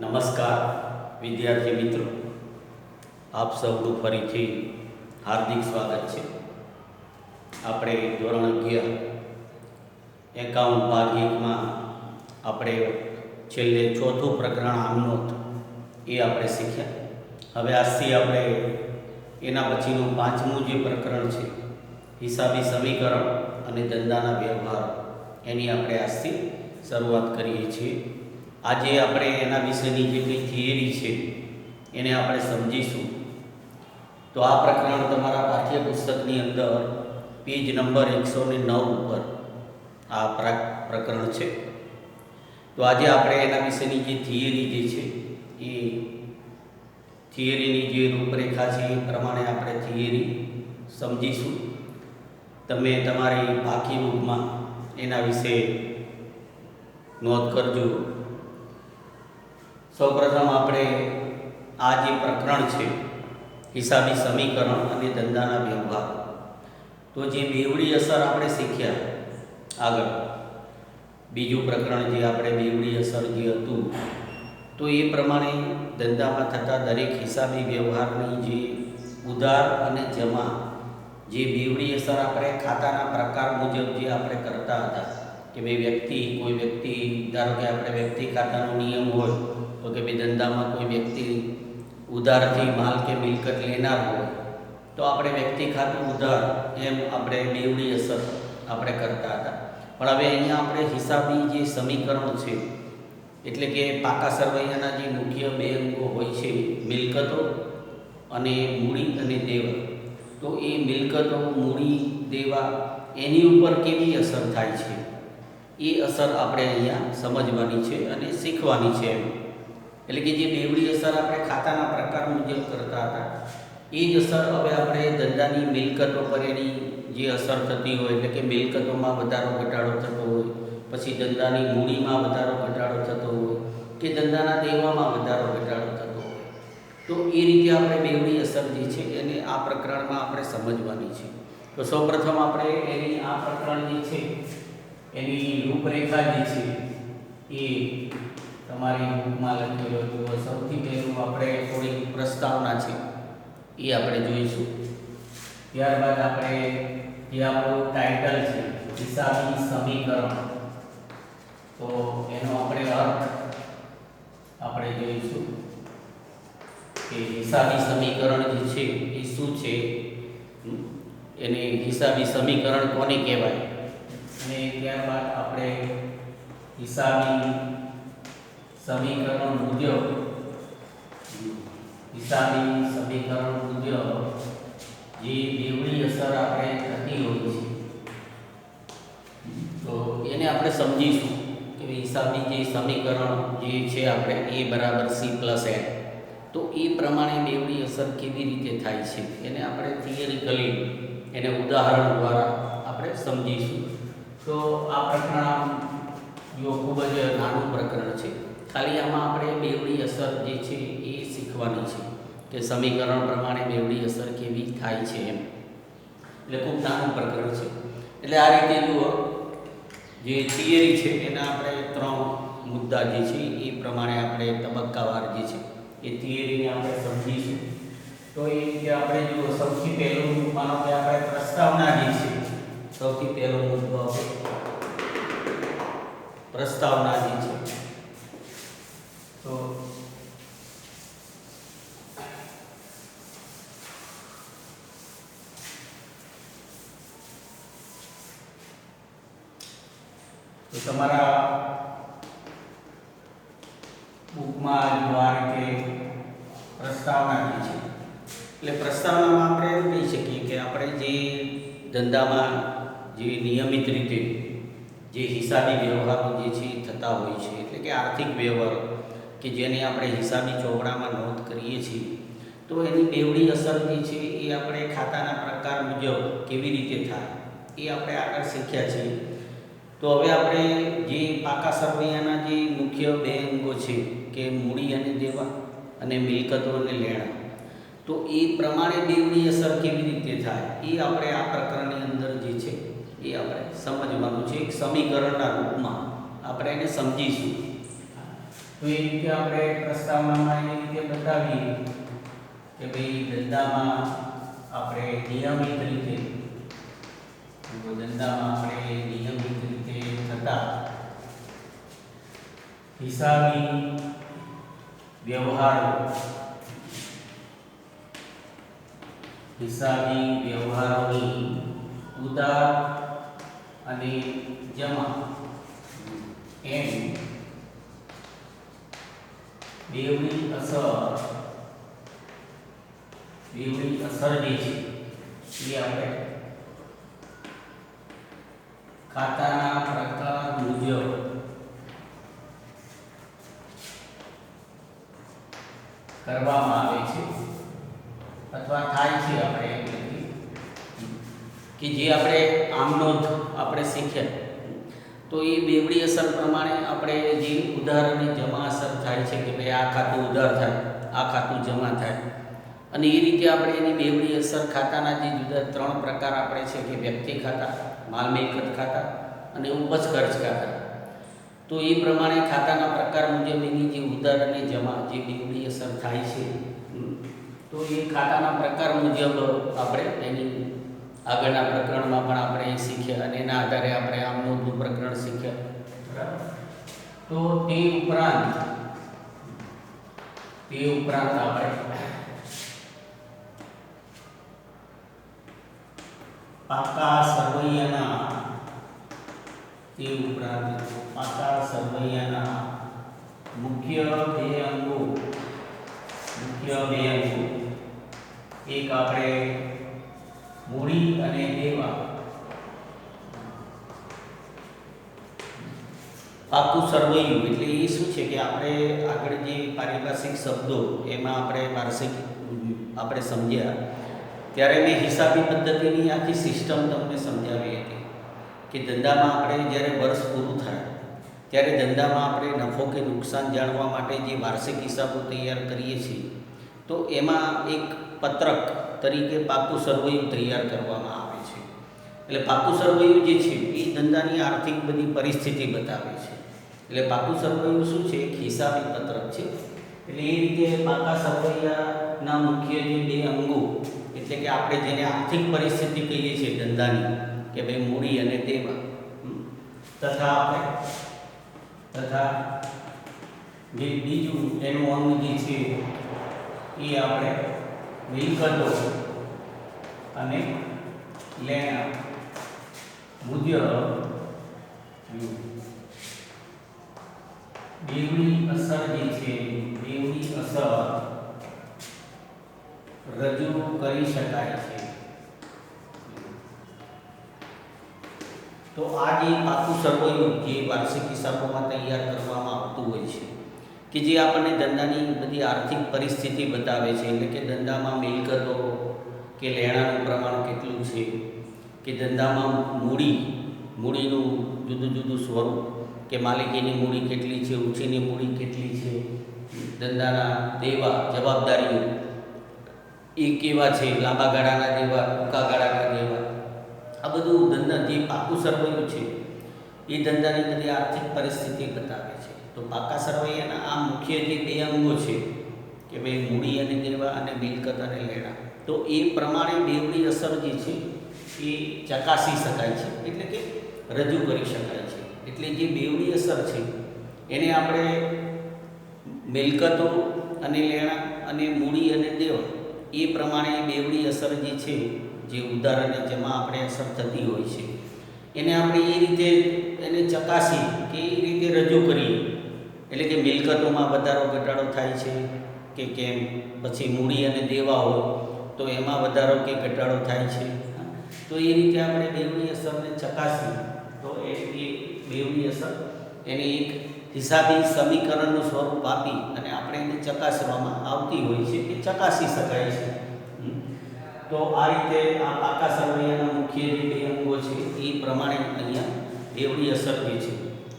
નમસ્કાર વિદ્યાર્થી મિત્રો, આપ સૌનું ફરીથી હાર્દિક સ્વાગત છે. આપણે ધોરણ 11 એકાઉન્ટ ભાગ 1માં આપણે છેલ્લે ચોથું પ્રકરણ આમનોંધ એ આપણે શીખ્યા. હવે આજથી આપણે એના પછીનું પાંચમું જે પ્રકરણ છે હિસાબી સમીકરણ અને ધંધાના વ્યવહાર, એની આપણે આજથી શરૂઆત કરીએ છીએ. આજે આપણે એના વિશેની જે કંઈ થિયરી છે એને આપણે સમજીશું. તો આ પ્રકરણ તમારા પાઠ્યપુસ્તકની અંદર પેજ નંબર 109 ઉપર આ પ્રકરણ છે. તો આજે આપણે એના વિશેની જે થિયરી જે છે એ થિયરીની જે રૂપરેખા છે એ પ્રમાણે આપણે થિયરી સમજીશું. તમે તમારી બાકી બુકમાં એના વિશે નોંધ કરજો. સૌપ્રથમ આપણે આ જે પ્રકરણ છે હિસાબી સમીકરણ અને ધંધાના વ્યવહાર, તો જે બેવડી અસર આપણે શીખ્યા આગળ, બીજું પ્રકરણ જે આપણે બેવડી અસર જે હતું, તો એ પ્રમાણે ધંધામાં થતા દરેક હિસાબી વ્યવહારની જે ઉધાર અને જમા, જે બેવડી અસર આપણે ખાતાના પ્રકાર મુજબ જે આપણે કરતા હતા કે ભાઈ કોઈ વ્યક્તિ ધારો કે આપણે વ્યક્તિ ખાતાનો નિયમ હોય તો કે ભાઈ ધંધામાં કોઈ વ્યક્તિ ઉધારથી માલ કે મિલકત લેનાર હોય તો આપણે વ્યક્તિ ખાતું ઉધાર એમ આપણે બેવડી અસર આપણે કરતા હતા. પણ હવે અહીંયા આપણે હિસાબી જે સમીકરણ છે, એટલે કે પાકા સરવૈયાના જે મુખ્ય બે અંગો હોય છે મિલકતો અને મૂડી અને દેવા, તો એ મિલકતો, મૂડી, દેવા એની ઉપર કેવી અસર થાય છે એ અસર આપણે અહીંયા સમજવાની છે અને શીખવાની છે. એટલે કે જે બેવડી અસર આપણે ખાતાના પ્રકાર મુજબ કરતા હતા એ જ અસર હવે આપણે ધંધાની મિલકતો પર એની જે અસર થતી હોય, એટલે કે મિલકતોમાં વધારો ઘટાડો થતો હોય, પછી ધંધાની મૂડીમાં વધારો ઘટાડો થતો હોય કે ધંધાના દેવામાં વધારો ઘટાડો થતો હોય, તો એ રીતે આપણે બેવડી અસર જે છે એને આ પ્રકરણમાં આપણે સમજવાની છે. તો સૌપ્રથમ આપણે એની આ પ્રકરણ જે છે એની રૂપરેખા જે છે એ તમારી બુકમાં લખેલું હતું. સૌથી પહેલું આપણે થોડીક પ્રસ્તાવના છે એ આપણે જોઈશું. ત્યારબાદ આપણે જે આપણું ટાઇટલ છે હિસાબી સમીકરણ, તો એનો આપણે અર્થ આપણે જોઈશું કે હિસાબી સમીકરણ જે છે એ શું છે, એને હિસાબી સમીકરણ કોને કહેવાય, અને ત્યારબાદ આપણે હિસાબી સમીકરણ મુજબ જે બેવડી અસર આપણે થતી હોય છે તો એને આપણે સમજીશું કે હિસાબી જે સમીકરણ જે છે આપણે A = C+N, તો એ પ્રમાણે બેવડી અસર કેવી રીતે થાય છે એને આપણે થિયરિકલી એને ઉદાહરણ દ્વારા આપણે સમજીશું. તો આ પ્રકરણ જો ખૂબ જ નાનું પ્રકરણ છે, ખાલી આમાં આપણે બેવડી અસર જે છે એ શીખવાની છે કે સમીકરણ પ્રમાણે બેવડી અસર કેવી થાય છે એમ. એટલે ખૂબ નાનું પ્રકરણ છે. એટલે આ રીતે જુઓ, જે થિયરી છે એના આપણે 3 મુદ્દા જે છે એ પ્રમાણે આપણે તબક્કાવાર જે છે એ થિયરીને આપણે સમજીશું. તો એ રીતે આપણે જુઓ, સૌથી પહેલું માનો કે આપણે પ્રસ્તાવના જે છે, સૌથી પહેલો મુદ્દો પ્રસ્તાવના જે છે, તો તમારા બુકમાં જો આ રીતે પ્રસ્તાવના જે છે, એટલે પ્રસ્તાવનામાં આપણે એમ કહી શકીએ કે આપણે જે ધંધામાં જે નિયમિત રીતે જે હિસાબી વ્યવહારો જે છે થતા હોય છે, એટલે કે આર્થિક વ્યવહારો કે જેને આપણે હિસાબી ચોપડામાં નોંધ કરીએ છીએ, તો એની બેવડી અસર જે છે એ આપણે ખાતાના પ્રકાર મુજબ કેવી રીતે થાય એ આપણે આગળ શીખ્યા છીએ. તો હવે આપણે જે પાકા સરવૈયાના જે મુખ્ય બે અંગો છે કે મૂડી અને દેવા અને મિલકતો અને લેણા, તો એ પ્રમાણે બેવડી અસર કેવી રીતે થાય એ આપણે આ પ્રકરણની અંદર જે છે એ આપણે સમજવાનું છે. એક સમીકરણના રૂપમાં આપણે એને સમજીશું. તો એ રીતે આપણે પ્રસ્તાવનામાં એ રીતે બતાવીએ કે ભાઈ ધંધામાં આપણે નિયમિત રીતે થતા હિસાબી વ્યવહારોની ઉધાર અને જમા એમ બેવડી અસર જે છે એ આપણે ખાતાના પ્રકાર મુજબ કરવામાં આવે છે અથવા થાય છે. આપણે એમ કહીએ કે જે આપણે આમનો આપણે શીખ્યા તો એ બેવડી અસર પ્રમાણે આપણે જે ઉધાર અને જમા અસર થાય છે કે ભાઈ આ ખાતું ઉધાર થાય, આ ખાતું જમા થાય, અને એ રીતે આપણે એની બેવડી અસર ખાતાના જે જુદા 3 પ્રકાર આપણે છે કે વ્યક્તિ ખાતા, માલ મિલકત ખાતા અને ઉપજ ખર્ચ ખાતા. તો એ પ્રમાણે ખાતાના પ્રકાર મુજબ એની જે ઉધાર અને જમા જે બેવડી અસર થાય છે તો એ ખાતાના પ્રકાર મુજબ આપણે એની આગળના પ્રકરણમાં પણ આપણે શીખ્યા અને એના આધારે આપણે આમનોંધનું પ્રકરણ શીખ્યા. બરાબર. તો તે ઉપરાંત આપણે પાકા સરવૈયાના મુખ્ય બે અંગો એક આપણે મૂડી અને દેવા. પાકું સરવૈયું એટલે એ શું છે કે આપણે આગળ જે પારિભાષિક શબ્દો એમાં આપણે વાર્ષિક આપણે સમજ્યા ત્યારે મેં હિસાબી પદ્ધતિની આખી સિસ્ટમ તમને સમજાવી હતી કે ધંધામાં આપણે જ્યારે વર્ષ પૂરું થાય ત્યારે ધંધામાં આપણે નફો કે નુકસાન જાણવા માટે જે વાર્ષિક હિસાબો તૈયાર કરીએ છીએ તો એમાં એક પત્રક તરીકે પાકું સરવૈયું તૈયાર કરવામાં આવે છે. એટલે પાકું સરવૈયું જે છે એ ધંધાની આર્થિક બધી પરિસ્થિતિ બતાવે છે. એટલે પાકું સરવૈયું શું છે? એક હિસાબી પત્રક છે. એટલે એ રીતે પાકા સરવૈયાના મુખ્ય જે 2 અંગો એટલે કે આપણે જેને આર્થિક પરિસ્થિતિ કહીએ છીએ ધંધાની કે ભાઈ મૂડી અને દેવા તથા જે બીજું એનું અંગ જે છે એ આપણે મિલકતો અને લેણા મુજબ બેવડી અસર જે છે બેવડી અસર રજૂ કરી શકાય છે. તો આ જે પાકું સરવૈયું જે વાર્ષિક હિસાબોમાં તૈયાર કરવામાં આવતું હોય છે કે જે આપણને ધંધાની બધી આર્થિક પરિસ્થિતિ બતાવે છે. એટલે કે ધંધામાં મિલકતો કે લેણાનું પ્રમાણ કેટલું છે, કે ધંધામાં મૂડીનું જુદું જુદું સ્વરૂપ કે માલિકીની મૂડી કેટલી છે, ઉછીની મૂડી કેટલી છે, ધંધાના દેવા જવાબદારીઓ એ કેવા છે, લાંબા ગાળાના દેવા, ટૂંકા ગાળાના દેવા, આ બધું ધંધા જે પાકું સરવૈયું છે એ ધંધાની બધી આર્થિક પરિસ્થિતિ બતાવે છે. તો પાકા સરવૈયાના આ મુખ્ય જે 2 અંગો છે કે ભાઈ મૂડી અને દેવા અને મિલકત અને લેણા, તો એ પ્રમાણે બેવડી અસર જે છે એ ચકાસી શકાય છે એટલે કે રજૂ કરી શકાય છે. એટલે જે બેવડી અસર છે એને આપણે મિલકતો અને લેણા અને મૂડી અને દેવા એ પ્રમાણે બેવડી અસર જે છે જે ઉધાર અને જમા આપણે અસર થતી હોય છે એને આપણે એ રીતે એને ચકાસી કે એ રીતે રજૂ કરીએ. એટલે કે મિલકતોમાં વધારો ઘટાડો થાય છે કે કેમ, પછી મૂડી અને દેવા હોય તો એમાં વધારો કે ઘટાડો થાય છે. તો એ રીતે આપણે બેવડી અસરને ચકાસી તો એ બેવડી અસર એને એક હિસાબી સમીકરણનું સ્વરૂપ આપી અને આપણે એને ચકાસવામાં આવતી હોય છે કે ચકાસી શકાય છે. તો આ રીતે આ પાકા સરવૈયાના મુખ્ય જે 2 અંગો છે એ પ્રમાણે અહીંયા બેવડી અસર જે છે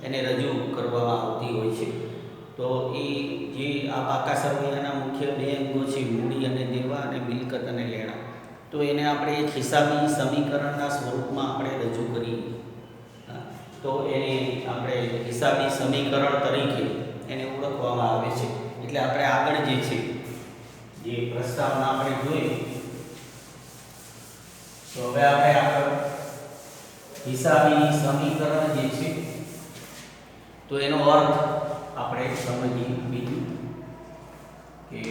એને રજૂ કરવામાં આવતી હોય છે. તો એ જે આ પાકા સરવૈયાના મુખ્ય 2 અંગો છે મૂડી અને દેવા અને મિલકત અને લેણા, તો એને આપણે એક હિસાબી સમીકરણના સ્વરૂપમાં આપણે રજૂ કરીએ તો એને આપણે હિસાબી સમીકરણ તરીકે એને ઓળખવામાં કરવામાં આવે છે. એટલે આપણે આગળ જે છે જે પ્રસ્તાવના આપણે જોઈ, તો હવે આપણે આગળ હિસાબી સમીકરણ જે છે તો એનો અર્થ આપણે સમજીએ. બીજું કે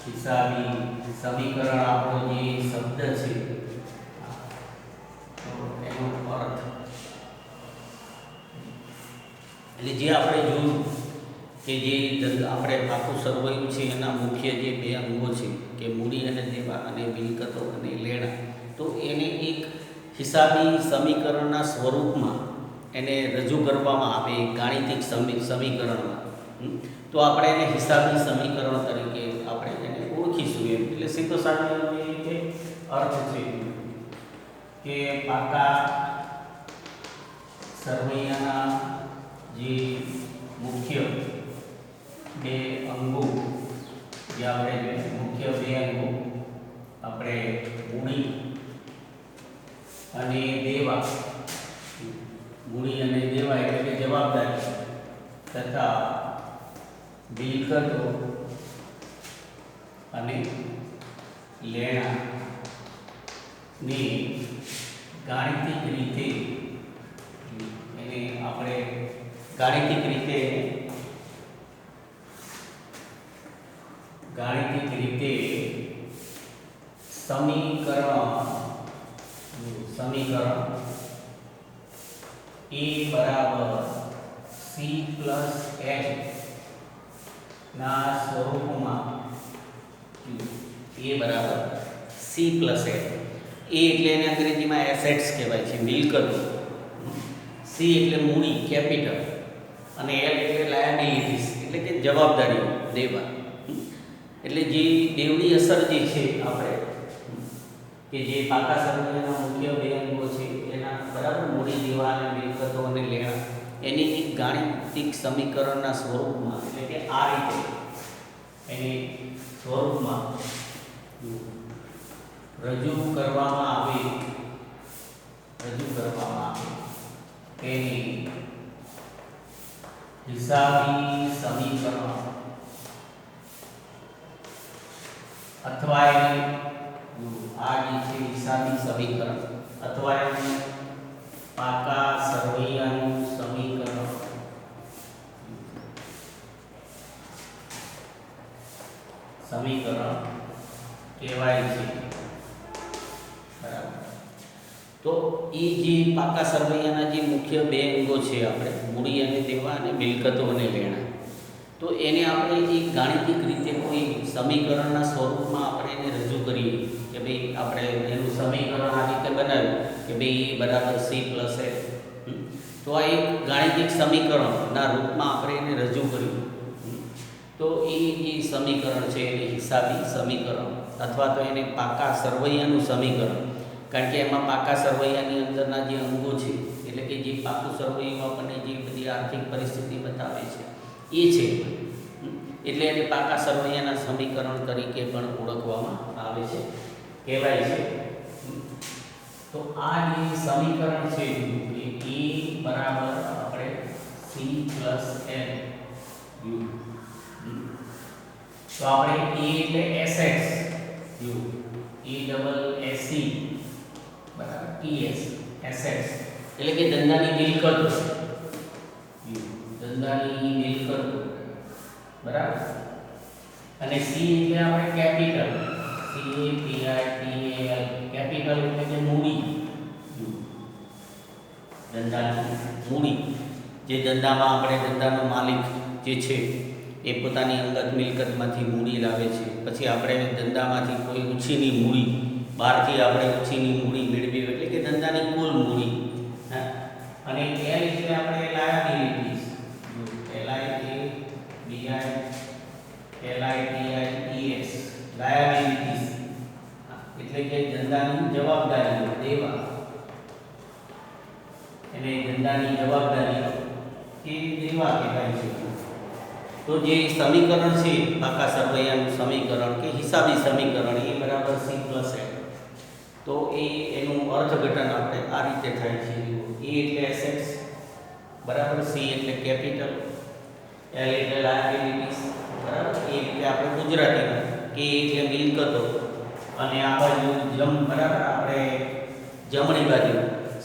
હિસાબી સમીકરણ આપણો જે શબ્દ છે તો એનો અર્થ એટલે જે આપણે જોયું કે જે આપણે આખું સરવૈયું છે એના મુખ્ય જે બે અંગો છે કે મૂડી અને દેવા અને મિલકતો અને લેણા, તો એને એક હિસાબી સમીકરણના સ્વરૂપમાં એને રજૂ કરવામાં આવે ગાણિતિક સમીકરણમાં, તો આપણે એને હિસાબી સમીકરણ તરીકે આપણે એને ઓળખીશું એમ. એટલે સીધો સાચો એ રીતે અર્થ છે કે પાકા સરવૈયાના જે મુખ્ય બે અંગો, જે આપણે મુખ્ય બે અંગો આપણે મૂડી અને દેવા, મૂડી અને દેવા એટલે કે જવાબદારી તથા મિલકતો અને લેણાની ગાણિતિક રીતે એને આપણે ગાણિતિક રીતે સમીકરણ A બરાબર C પ્લસ L ના સ્વરૂપમાં, A બરાબર C પ્લસ L, A એટલે એને અંગ્રેજીમાં એસેટ્સ કહેવાય છે, મિલકતો, C એટલે મૂડી કેપિટલ અને L એટલે લાયબિલિટીઝ એટલે કે જવાબદારીઓ દેવા. એટલે જે દેવની અસર જે છે આપણે કે જે પાકા સરવૈયાના મુખ્ય બે અંગો છે એના બરાબર મૂડી દેવા અને મિલકતો અને લેણા એની એક ગાણિતિક સમીકરણના સ્વરૂપમાં એટલે કે આ રીતે એની સ્વરૂપમાં રજૂ કરવામાં આવે તેની હિસાબી સમીકરણ અથવા એને આ જે છે હિસાબી સમીકરણ અથવા એને પાકા સરવૈયાનું સમીકરણ કહેવાય છે. બરાબર. તો એ જે પાકા સરવૈયાના જે મુખ્ય બે અંગો છે આપણે મૂડી અને દેવા અને મિલકતો અને લેણા, તો એને આપણે એક ગાણિતિક રીતે કોઈ સમીકરણના સ્વરૂપમાં આપણે એને રજૂ કરીએ કે ભાઈ આપણે એનું સમીકરણ આ રીતે બનાવ્યું કે ભાઈ એ બરાબર C પ્લસ L, તો આ એક ગાણિતિક સમીકરણના રૂપમાં આપણે એને રજૂ કર્યું, તો એ જે સમીકરણ છે એને હિસાબી સમીકરણ અથવા તો એને પાકા સરવૈયાનું સમીકરણ, કારણ કે એમાં પાકા સરવૈયાની અંદરના જે અંગો છે એટલે કે જે પાકું સરવૈયું આપણને જે બધી આર્થિક પરિસ્થિતિ બતાવે છે એ છે, એટલે એને પાકા સરવૈયાના સમીકરણ તરીકે પણ ઓળખવામાં આવે છે, કહેવાય છે. તો આ જે સમીકરણ છે એ A બરાબર આપણે C પ્લસ L, તો આપણે A એટલે assets, A double S C બરાબર ES એસેટ્સ એટલે કે ધંધાની મિલકતો, બરાબર. અને C એટલે આપણે કેપિટલ, CAPITAL, કેપિટલ એટલે કે મૂડી, ધંધાની મૂડી, જે ધંધામાં આપણે ધંધાનો માલિક જે છે એ પોતાની અંગત મિલકતમાંથી મૂડી લાવે છે, પછી આપણે ધંધામાંથી કોઈ ઓછીની મૂડી બહારથી આપણે ઓછીની મૂડી મેળવી એટલે કે ધંધાની કુલ મૂડી. અને L એટલે આપણે લાયબિલિટીઝ, LITIES લાયબિલિટીઝ એટલે કે ધંધાની જવાબદારીઓ દેવા, એને ધંધાની જવાબદારીઓ એ દેવા કહેવાય છે. તો જે સમીકરણ છે પાકા સરવૈયાનું સમીકરણ કે હિસાબી સમીકરણ એ બરાબર C પ્લસ L, તો એનું અર્થઘટન આપણે આ રીતે થાય છે. E એટલે એસેટ્સ બરાબર, C એટલે કેપિટલ, એટલે લાયબિલિટીઝ, બરાબર. એ રીતે આપણે ગુજરાતીમાં કે એટલે મિલકતો, અને આ બાજુ બરાબર આપણે જમણી બાજુ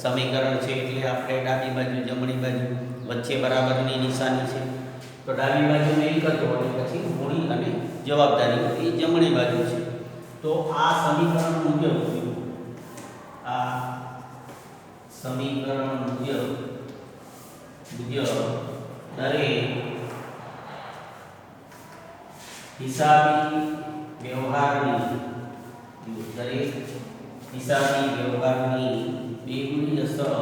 સમીકરણ છે એટલે આપણે ડાબી બાજુ જમણી બાજુ વચ્ચે બરાબરની નિશાની છે. તો ડાબી બાજુ મિલકતો અને પછી મૂડી અને જવાબદારીઓ એ જમણી બાજુ છે. તો આ સમીકરણ મુજબ દરેક હિસાબી વ્યવહારની બેવડી અસર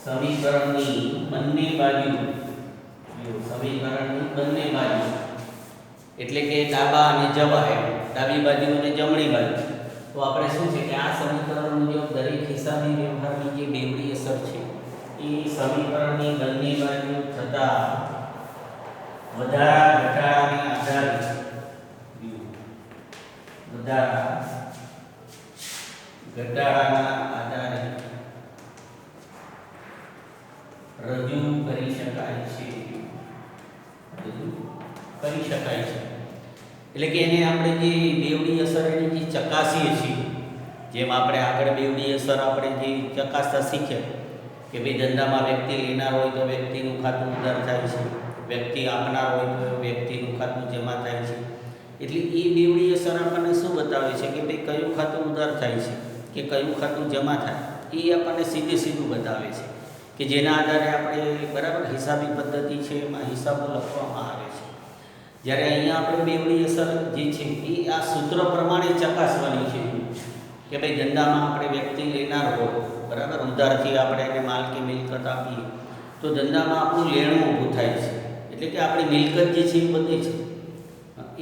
સમીકરણની બંને બાજુ એટલે કે ડાબા અને જમા, એમ ડાબી બાજુ અને જમણી બાજુ. તો આપણે શું છે કે આ સમીકરણ મુજબ દરેક હિસાબી વ્યવહારની જે બેવડી અસર છે એ સમીકરણની બંને બાજુ થતા વધારા ઘટાડાને આધારે રજૂ કરી શકાય છે. એટલે કે એને આપણે જે બેવડી અસર એની જે ચકાસીએ છીએ, જેમ આપણે આગળ બેવડી અસર આપણે જે ચકાસતા શીખ્યા કે ભાઈ ધંધામાં વ્યક્તિ લેનાર હોય તો વ્યક્તિનું ખાતું ઉધાર થાય છે, વ્યક્તિ આપનાર હોય તો વ્યક્તિનું ખાતું જમા થાય છે. એટલે એ બેવડી અસર આપણને શું બતાવે છે કે ભાઈ કયું ખાતું ઉધાર થાય છે કે કયું ખાતું જમા થાય, એ આપણને સીધું બતાવે છે કે જેના આધારે આપણે બરાબર હિસાબી પદ્ધતિ છે એમાં હિસાબો લખવામાં આવે છે. જ્યારે અહીંયા આપણે બેવડી અસર જે છે એ આ સૂત્ર પ્રમાણે ચકાસવાની છે કે ભાઈ ધંધામાં આપણે વ્યક્તિ લેનાર હોય, બરાબર, ઉધારથી આપણે એને માલ કે મિલકત આપીએ તો ધંધામાં આપણું લેણું ઊભું થાય છે. એટલે કે આપણી મિલકત જે છે એ વધે છે.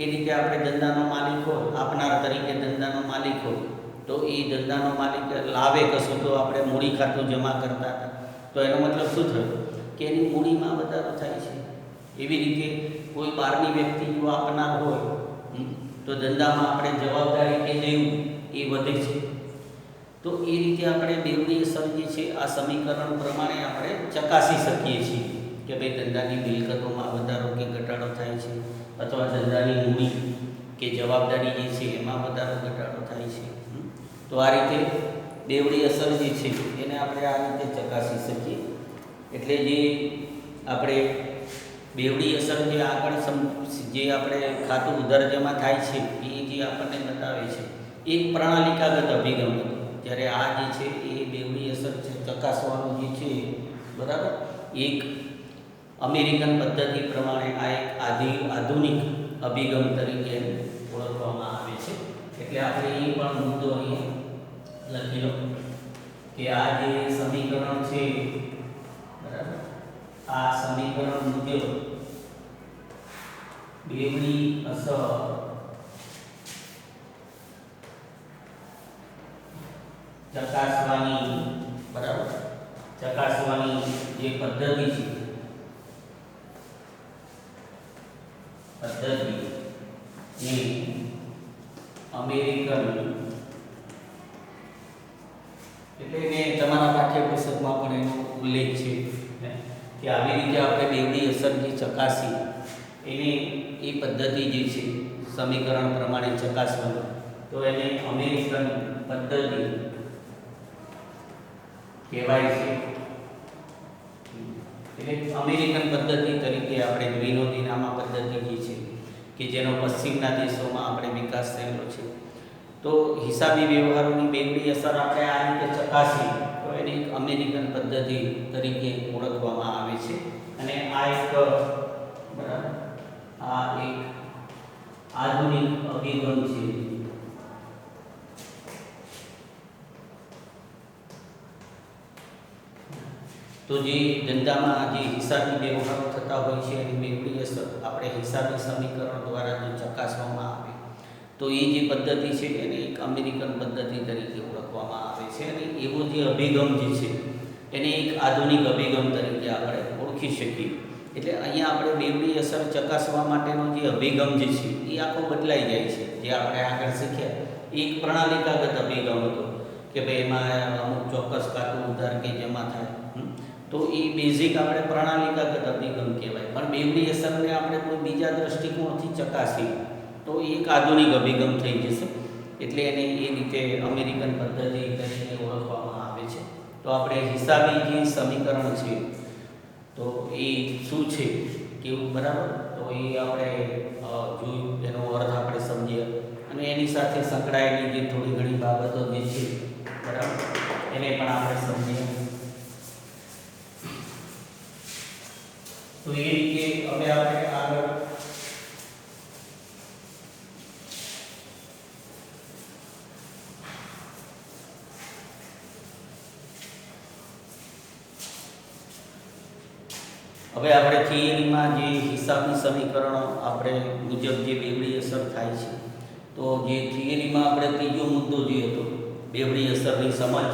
એ રીતે આપણે ધંધાનો માલિક હોય, આપનાર તરીકે ધંધાનો માલિક હોય, તો એ ધંધાનો માલિક લાવે કશું તો આપણે મૂડી ખાતું જમા કરતા હતા, તો એનો મતલબ શું થયો કે એની મૂડીમાં વધારો થાય છે. એવી રીતે કોઈ બહારની વ્યક્તિ જો આપનાર હોય તો ધંધામાં આપણે જવાબદારી કે લેવું એ વધે છે. તો એ રીતે આપણે બેવડી અસર જે છે આ સમીકરણ પ્રમાણે આપણે ચકાસી શકીએ છીએ કે ભાઈ ધંધાની મિલકતોમાં વધારો કે ઘટાડો થાય છે, અથવા ધંધાની મૂડી કે જવાબદારી જે છે એમાં વધારો ઘટાડો થાય છે. તો આ રીતે બેવડી અસર જે છે એને આપણે આ રીતે ચકાસી શકીએ. એટલે જે આપણે બેવડી અસર જે આગળ જે આપણે ખાતું ઉધાર જમા થાય છે એ જે આપણને બતાવે છે એક પ્રણાલિકાગત અભિગમ હતો. જ્યારે આ જે છે એ બેવડી અસર છે ચકાસવાનું જે છે, બરાબર, એક અમેરિકન પદ્ધતિ પ્રમાણે આ એક આધુનિક અભિગમ તરીકે ઓળખવામાં આવે છે. એટલે આપણે એ પણ મુદ્દો અહીંયા લખી લો કે આ જે સમીકરણ છે, બરાબર, આ સમીકરણ મુજબ બેવડી અસર ચકાસવાની જે પદ્ધતિ છે, એ અમેરિકન, એટલે એને તમારા પાઠ્યપુસ્તકમાં પણ એનો ઉલ્લેખ છે કે આવી રીતે આપણે બેવડી અસર જે ચકાસી એની એ પદ્ધતિ જે છે સમીકરણ પ્રમાણે ચકાસવાનું, તો એને અમેરિકન પદ્ધતિ કહેવાય છે. એટલે અમેરિકન પદ્ધતિ તરીકે આપણે વિનોદી નામા પદ્ધતિ જે છે કે જેનો પશ્ચિમના દેશોમાં આપણે વિકાસ થયેલો છે. તો હિસાબી વ્યવહારોની બેવડી અસર આપણે આ રીતે ચકાસી તો એને એક અમેરિકન પદ્ધતિ તરીકે ઓળખવામાં આવે છે. અને આ એક, બરાબર, આ એક આધુનિક અભિગમ છે. તો જે ધંધામાં જે હિસાબી વ્યવહારો થતા હોય છે એની બેવડી અસર આપણે હિસાબી સમીકરણ દ્વારા જો ચકાસવામાં આવે તો એ જે પદ્ધતિ છે એને એક અમેરિકન પદ્ધતિ તરીકે ઓળખવામાં આવે છે. અને એવો જે અભિગમ જે છે એને એક આધુનિક અભિગમ તરીકે આપણે ઓળખી શકીએ. એટલે અહીંયા આપણે બેવડી અસર ચકાસવા માટેનો જે અભિગમ જે છે એ આખો બદલાઈ જાય છે. જે આપણે આગળ શીખ્યા એક પ્રણાલિકાગત અભિગમ હતો કે ભાઈ એમાં અમુક ચોક્કસ કાટું ઉધાર કે જમા થાય, તો એ બેઝિક આપણે પ્રણાલીગત અભિગમ કહેવાય. પણ બેવડી અસરને આપણે કોઈ બીજા દ્રષ્ટિકોણથી ચકાસી તો એ એક આધુનિક અભિગમ થઈ જશે. એટલે એને એ રીતે અમેરિકન પદ્ધતિ તરીકે ઓળખવામાં આવે છે. તો આપણે હિસાબી જે સમીકરણ છે તો એ શું છે કેવું, બરાબર, તો એ આપણે જોયું, એનો અર્થ આપણે સમજીએ અને એની સાથે સંકળાયેલી જે થોડી ઘણી બાબતો જે છે, બરાબર, એને પણ આપણે સમજીએ. તો એ રીતે હવે આપણે આગળ થિયરીમાં જે હિસાબી સમીકરણો આપણે મુજબ જે બેવડી અસર થાય છે, તો જે થિયરીમાં આપણે ત્રીજો મુદ્દો જે હતો બેવડી અસરની સમજ,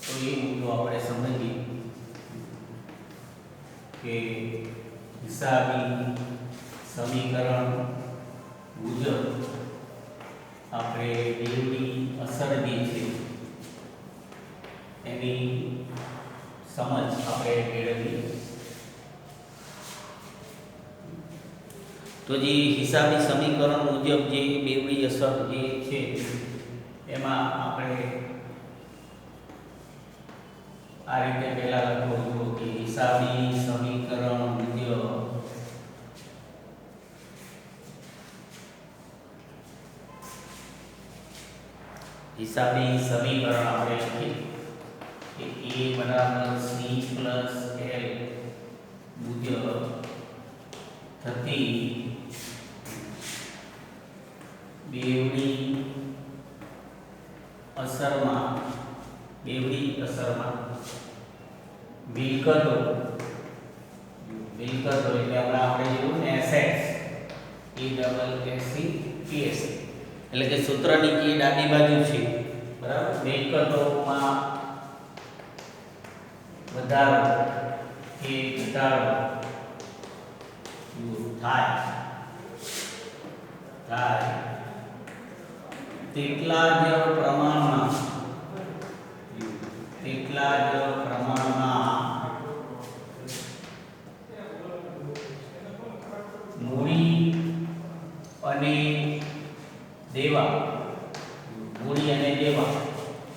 તો એ મુદ્દો આપણે સમજીએ કે હિસાબી સમીકરણ મુજબ આપણે બેવડી અસર જે છે એની સમજ આપણે મેળવીએ. તો જે હિસાબી સમીકરણ મુજબ જે બેવડી અસર જે છે એમાં આપણે આ રીતે પહેલા લખવું કે હિસાબી સમીકરણ મુજબ હિસાબી સમીકરણ આપણે લખીએ કે a = c + l મુજબ થતી બેવડી અસરમાં મિલકતો એટલે આપણે જોયું ને એસેટ્સ, ESSETS, એટલે કે સૂત્ર નીચે ડાબી બાજુ છે, બરાબર, મિલકતોમાં વધારો કે ઘટાડો થાય તેટલા જ પ્રમાણમાં મૂડી અને દેવા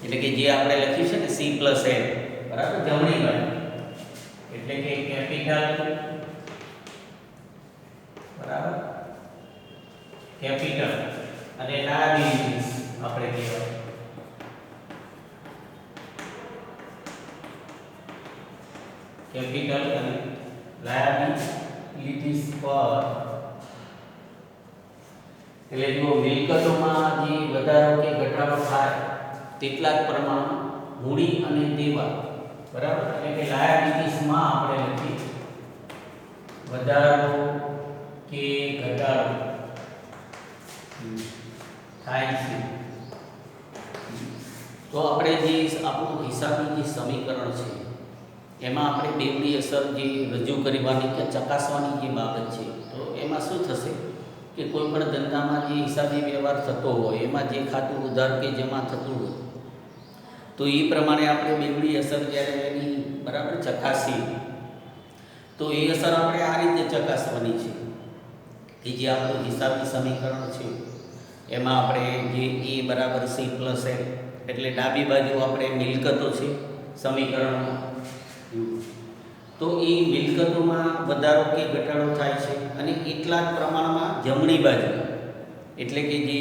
એટલે કે જે આપણે લખ્યું છે ને C + L, બરાબર, જમણી બાજુ એટલે કે કેપિટલ, બરાબર, કેપિટલ અને લાયબિલિટીઝ આપણે કહેવાય. કેપિટલ અને લાયબિલિટીઝ પર એટલે જો મિલકતોમાં જે વધારો કે ઘટાડો થાય તેટલા જ પ્રમાણમાં મૂડી અને દેવા, બરાબર, એટલે કે લાયબિલિટીઝમાં આપણે લખીએ વધારો કે ઘટાડો થાય છે. તો આપણે જે આપણું હિસાબી જે સમીકરણ છે એમાં આપણે બેવડી અસર જે રજૂ કરવાની કે ચકાસવાની જે બાબત છે, તો એમાં શું થશે કે કોઈ પણ ધંધામાં જે હિસાબી વ્યવહાર થતો હોય એમાં જે ખાતું ઉધાર કે જમા થતું હોય તો એ પ્રમાણે આપણે બેવડી અસર જ્યારે એની, બરાબર, ચકાસી તો એ અસર આપણે આ રીતે ચકાસવાની છે કે જે આપણું હિસાબી સમીકરણ છે એમાં આપણે જે a = c + l એટલે ડાબી બાજુ આપણે મિલકતો છે સમીકરણમાં, તો એ મિલકતોમાં વધારો કે ઘટાડો થાય છે અને એટલા જ પ્રમાણમાં જમણી બાજુ એટલે કે જે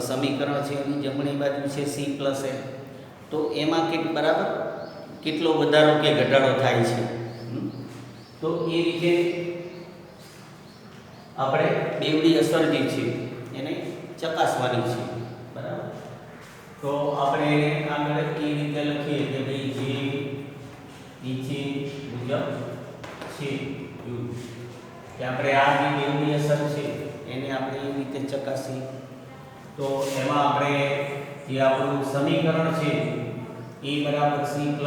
સમીકરણ છે એની જમણી બાજુ છે C + l, તો એમાં બરાબર કેટલો વધારો કે ઘટાડો થાય છે. તો એ રીતે આપણે બેવડી અસર જે છે એને ચકાસવાની છે, બરાબર. તો આપણે આગળ એ રીતે લખીએ કે ભાઈ જે નીચે મુજબ છે કે આપણે આ જે બેવડી અસર છે એને આપણે એ રીતે ચકાસી. તો એમાં આપણે જે આપણું સમીકરણ છે a = c + l,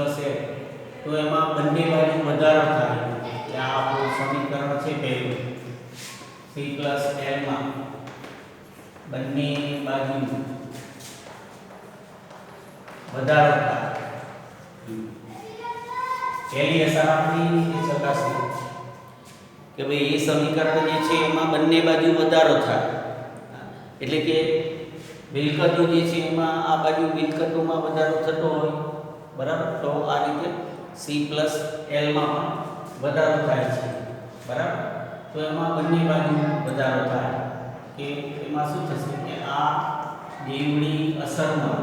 તો એમાં બંને બાજુ વધારો થાય કે આ આપણું સમીકરણ છે પહેલું C + l માં બંને બાજુ વધારો થાય. પહેલી અસર આપણે એ ચકાસી કે ભાઈ એ સમીકરણ જે છે એમાં બંને બાજુ વધારો થાય, એટલે કે મિલકતો જે છે એમાં આ બાજુ મિલકતોમાં વધારો થતો હોય, બરાબર. તો આ રીતે C+L માં પણ વધારો થાય છે, બરાબર. તો એમાં બંને બાજુ વધારો થાય કે એમાં શું થશે કે આ બેવડી અસરમાં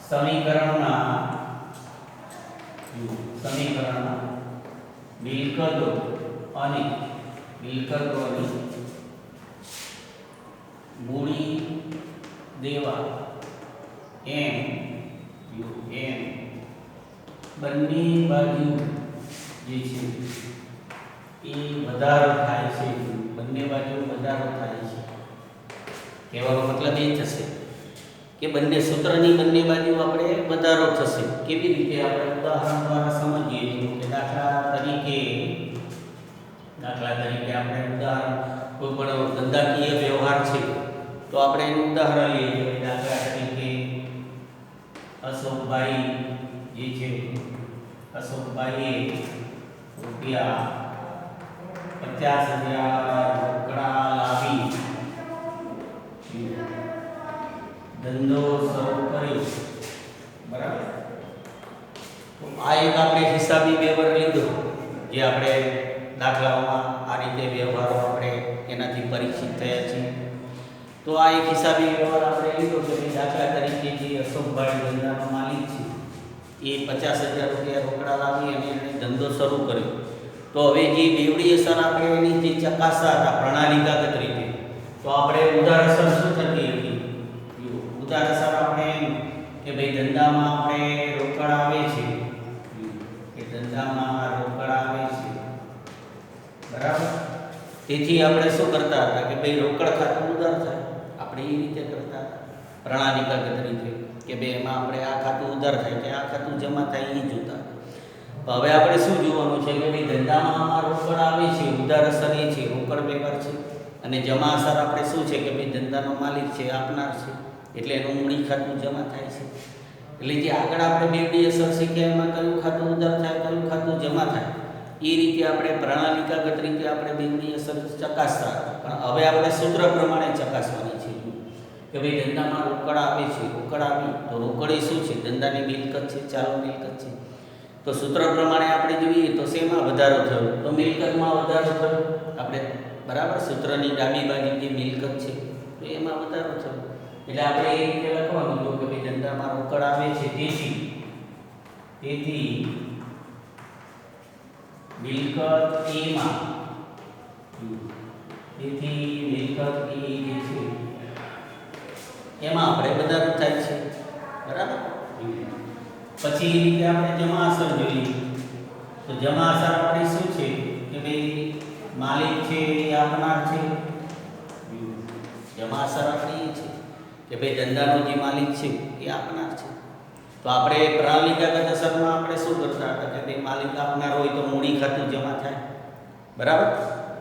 સમીકરણમાં મિલકતો અને મિલકતોની મૂડી દેવા એમ બંને બાજુ જે છે એ વધારો થાય છે, બંને બાજુ વધારો થાય છે. કહેવાનો મતલબ એ થશે કે બંને સૂત્રની બંને બાજુ આપણે વધારો થશે. કેવી રીતે આપણે ઉદાહરણ દ્વારા સમજીએ કે દાખલા તરીકે આપણે ઉદાહરણ કોઈ પણ ધંધાકીય વ્યવહાર છે તો આપણે એનું ઉદાહરણ લઈએ. દાખલા તરીકે અશોકભાઈ જે છે, અશોકભાઈએ રૂપિયા 50,000 રોકડા લાવી ધંધો શરૂ કર્યો, બરાબર. તો આ એક આપણે હિસાબી વ્યવહાર લીધો, જે આપણે દાખલાઓમાં આ રીતે વ્યવહારો આપણે એનાથી પરિચિત થયા છીએ. તો આ એક હિસાબી વ્યવહાર આપણે લીધો કે દાખલા તરીકે જે અશોકભાઈ ધંધાનો માલિક છે એ 50,000 રૂપિયા રોકડા લાવી અને એણે ધંધો શરૂ કર્યો. તો હવે જે બેવડી અસર આપણે એની જે ચકાસતા હતા પ્રણાલિકાગત રીતે, તો આપણે ઉધાર અસર શું થતી હતી? ઉધાર અસર આપણે કે ભાઈ ધંધામાં આપણે રોકડ આવે છે, બરાબર. તેથી આપણે શું કરતા હતા કે ભાઈ રોકડ ખાતું ઉધાર થાય, આપણે એ રીતે કરતા હતા પ્રણાલિકાગત રીતે કે ભાઈ એમાં આપણે આ ખાતું ઉધાર થાય કે આ ખાતું જમા થાય એ જોતા. તો હવે આપણે શું જોવાનું છે કે ભાઈ ધંધામાં રોકડ આવે છે, ઉધાર અસર એ છે, રોકડ વ્યવહાર છે, અને જમા અસર આપણે શું છે કે ભાઈ ધંધાનો માલિક છે, આપનાર છે, એટલે એનું મૂડી ખાતું જમા થાય છે. એટલે જે આગળ આપણે બેવડી અસર શીખ્યા એમાં કયું ખાતું ઉધાર થાય, કયું ખાતું જમા થાય, એ રીતે આપણે પ્રણાલિકાગત રીતે આપણે બેવડી અસર ચકાસતા. પણ હવે આપણે સૂત્ર પ્રમાણે ચકાસવાની છે કે ભાઈ ધંધામાં રોકડ આવે છે, રોકડ આવી તો રોકડ એ શું છે? ધંધાની મિલકત છે, ચાલુ મિલકત છે. તો સૂત્ર પ્રમાણે આપણે જોઈએ તો શેમાં વધારો થયો? તો મિલકતમાં વધારો થયો આપણે, બરાબર. સૂત્રની ડાબી બાજુ જે મિલકત છે તો એમાં વધારો થયો. એટલે આપણે એ રીતે લખવાનું કે ભાઈ ધંધામાં રોકડ આવે છે, તેથી મિલકત એમાં, તેથી મિલકત એ જે છે એમાં આપણે વધારો થાય છે, બરાબર. પછી એ રીતે આપણે જમા અસર જોઈએ. તો જમા અસર આપણી શું છે કે ભાઈ માલિક છે એ આપનાર છે. જમા અસર આપણી એ છે કે ભાઈ ધંધાનો જે માલિક છે એ આપનાર છે. તો આપણે પ્રણાલિકાગત અસરમાં આપણે શું કરતા હતા કે ભાઈ માલિક આપનાર હોય તો મૂડી ખાતું જમા થાય, બરાબર.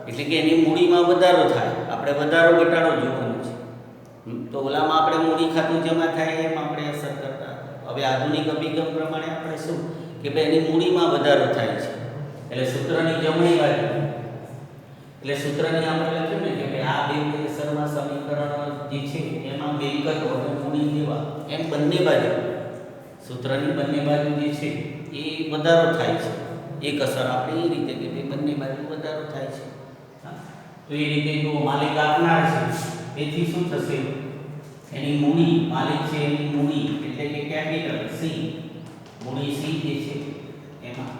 એટલે કે એની મૂડીમાં વધારો થાય, આપણે વધારો ઘટાડો જોવાનું છે. તો ઓલામાં આપણે મૂડી ખાતું જમા થાય એમ આપણે અસર કરતા. હવે આધુનિક અભિગમ પ્રમાણે આપણે શું કે ભાઈ એની મૂડીમાં વધારો થાય છે, એટલે સૂત્રની જમણી બાજુ, એટલે સૂત્રની આપણે લખ્યું ને કે ભાઈ આ બેવડી અસરમાં સમીકરણ જે છે એમાં મિલકતો અને મૂડી દેવા એમ બંને બાજુ, સૂત્રની બંને બાજુ જે છે એ વધારો થાય છે. એક અસર આપણે એ રીતે કે ભાઈ બંને બાજુ વધારો થાય છે. તો એ રીતે જો માલિક આપનાર છે તેથી શું થશે? એની મૂડી, માલિક છે એની મૂડી એટલે કે કેપિટલ સી, મૂડી સી જે છે એમાં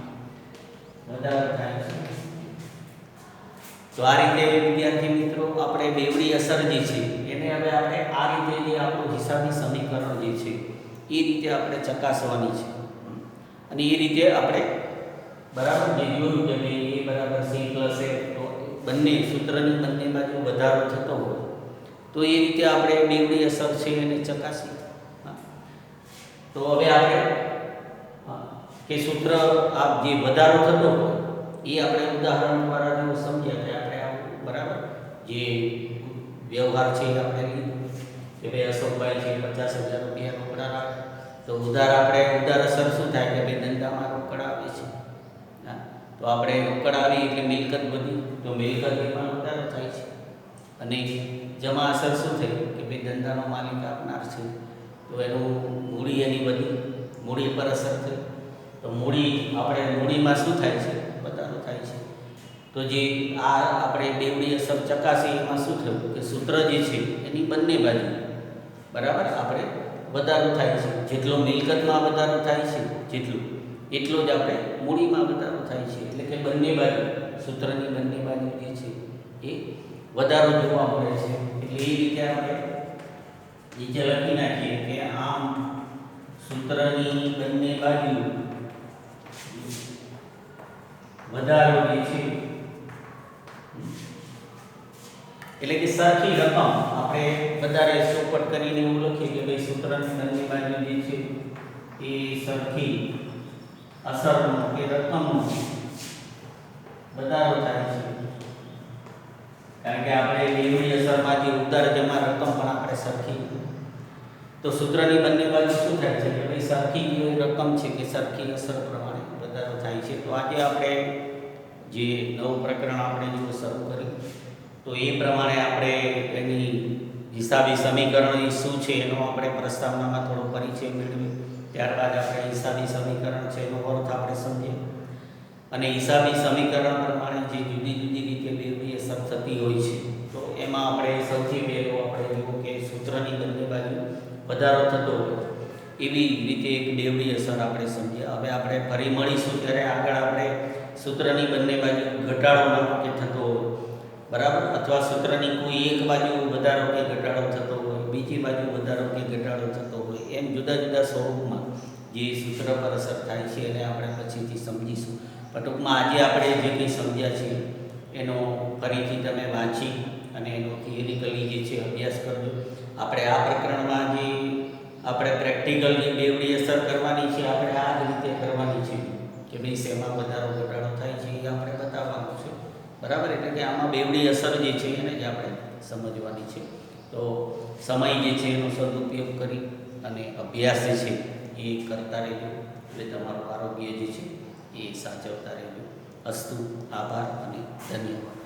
વધારો થાય છે. તો આ રીતે વિદ્યાર્થી મિત્રો આપણે બેવડી અસર જે છે એને હવે આપણે આ રીતે જે આપણું હિસાબી સમીકરણ જે છે એ રીતે આપણે ચકાસવાની છે. અને એ રીતે આપણે બરાબર જે જોયું કે ભાઈ a બરાબર c પ્લસ a, તો બંને સૂત્રની બંને બાજુ વધારો થતો હોય તો એ રીતે આપણે બેવડી અસર છે એને ચકાસી. તો હવે આપણે કે સૂત્ર આ જે વધારો થતો હોય એ આપણે ઉદાહરણ દ્વારા જો સમજ્યા કે આપણે બરાબર જે વ્યવહાર છે એ આપણે લીધો કે ભાઈ અશોકભાઈ છે 50,000 રૂપિયા રોકડા રાખે, તો ઉધાર અસર શું થાય કે ભાઈ ધંધામાં રોકડ આવે છે. હા, તો આપણે રોકડ આવી એટલે મિલકત વધી, તો મિલકત એમાં વધારો થાય છે. અને જમા અસર શું થઈ કે ભાઈ ધંધાનો માલિક આપનાર છે, તો એનું મૂડી એની વધી, મૂડી પર અસર થઈ, તો મૂડીમાં શું થાય છે? વધારો થાય છે. તો જે આ આપણે બેવડી અસર ચકાસી એમાં શું થયું કે સૂત્ર જે છે એની બંને બાજુ બરાબર આપણે વધારો થાય છે. જેટલો મિલકતમાં વધારો થાય છે એટલો જ આપણે મૂડીમાં વધારો થાય છે. એટલે કે બંને બાજુ સૂત્રની બંને બાજુ જે છે એ વધારો જોવા મળે છે. એટલે એ રીતે આપણે નીચે લખી નાખીએ કે આમ સૂત્રની બંને બાજુ વધારો જે છે એટલે કે સરખી રકમ આપણે વધારે ચોપટ કરીને એવું લખીએ કે ભાઈ સૂત્રની બંને બાજુ જે છે એ સરખી અસરનો કે રકમનો વધારો થાય છે. કારણ કે આપણે બેવડી અસરમાંથી ઉધાર જમા રકમ પણ આપણે સરખી, તો સૂત્રની બંને બાજુ શું થાય છે કે ભાઈ સરખી જે રકમ છે કે સરખી અસર પ્રમાણે વધારો થાય છે. તો આજે આપણે જે નવું પ્રકરણ આપણે જો શરૂ કર્યું તો એ પ્રમાણે આપણે એની હિસાબી સમીકરણ શું છે એનો આપણે પ્રસ્તાવનામાં થોડો પરિચય મેળવ્યો. ત્યારબાદ આપણે હિસાબી સમીકરણ છે એનો અર્થ આપણે સમજીએ, અને હિસાબી સમીકરણ પ્રમાણે જે જુદી જુદી રીતે બેવડી અસર થતી હોય છે તો એમાં આપણે સૌથી પહેલું આપણે જોયું કે સૂત્રની બંને બાજુ વધારો થતો હોય એવી રીતે એક બેવડી અસર આપણે સમજીએ. હવે આપણે ફરી મળીશું ત્યારે આગળ આપણે સૂત્રની બંને બાજુ ઘટાડો કે થતો હોય બરાબર, અથવા સૂત્રની કોઈ એક બાજુ વધારો કે ઘટાડો થતો હોય, બીજી બાજુ વધારો કે ઘટાડો થતો હોય, એમ જુદા જુદા સ્વરૂપમાં જે સૂત્ર પર અસર થાય છે એને આપણે પછીથી સમજીશું. પણ ટૂંકમાં આજે આપણે જે કંઈ સમજ્યા છે એનો ફરીથી તમે વાંચી અને એનો થિયરિકલી જે છે અભ્યાસ કરજો. આપણે આ પ્રકરણમાં જે આપણે પ્રેક્ટિકલ જે બેવડી અસર કરવાની છે આપણે આ જ રીતે કરવાની છે કે ભાઈ શેમાં વધારો ઘટાડો થાય છે એ આપણે બતાવવાનું છે બરાબર. એટલે કે આમાં બેવડી અસર જે છે એને જ આપણે સમજવાની છે. તો સમય જે છે એનો સદુપયોગ કરી અને અભ્યાસ જે છે એ કરતા રહેજો, એટલે તમારું આરોગ્ય જે છે એ સાચવતા રહેજો. અસ્તુ, આભાર અને ધન્યવાદ.